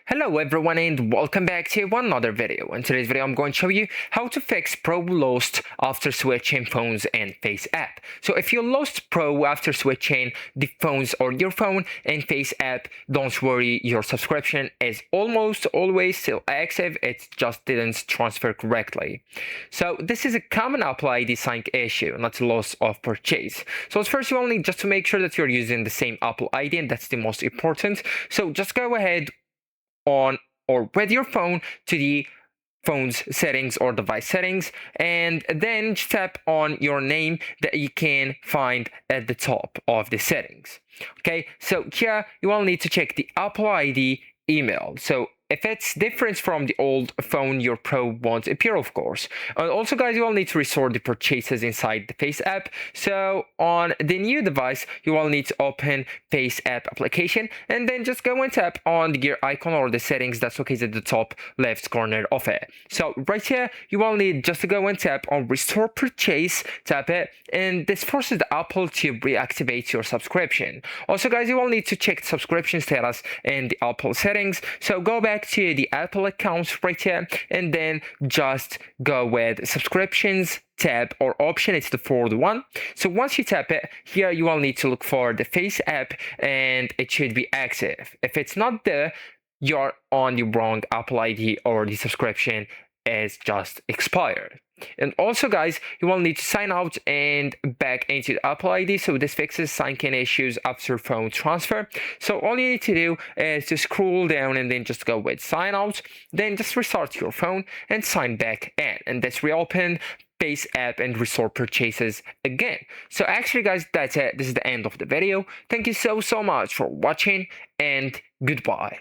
Hello everyone and welcome back to another video. In today's video I'm going to show you how to fix Pro lost after switching phones and FaceApp. So if you lost Pro after switching the phones or your phone and FaceApp, don't worry, your subscription is almost always still active, it just didn't transfer correctly. So this is a common Apple ID sync issue, not loss of purchase. So at first you will need just to make sure that you're using the same Apple ID, and that's the most important. So just go ahead on or with your phone to the phone's settings or device settings, and then tap on your name that you can find at the top of the settings. Okay, so here you will need to check the Apple ID email. So if it's different from the old phone, your Pro won't appear, of course. And also, guys, you will need to restore the purchases inside the FaceApp. So on the new device, you will need to open FaceApp application and then just go and tap on the gear icon or the settings that's located at the top left corner of it. So right here, you will need just to go and tap on Restore Purchase, tap it, and this forces the Apple to reactivate your subscription. Also, guys, you will need to check the subscription status in the Apple settings. So go back to the Apple account right here and then just go with subscriptions tab or option. It's the fourth one. So once you tap it, here you will need to look for the FaceApp and it should be active. If it's not there, you're on the wrong Apple ID or the subscription is just expired. And also, guys, you will need to sign out and back into the Apple ID. So this fixes sign-in issues after phone transfer. So all you need to do is to scroll down and then just go with sign out. Then just restart your phone and sign back in. And this reopen FaceApp and restore purchases again. So actually, guys, that's it. This is the end of the video. Thank you so much for watching and goodbye.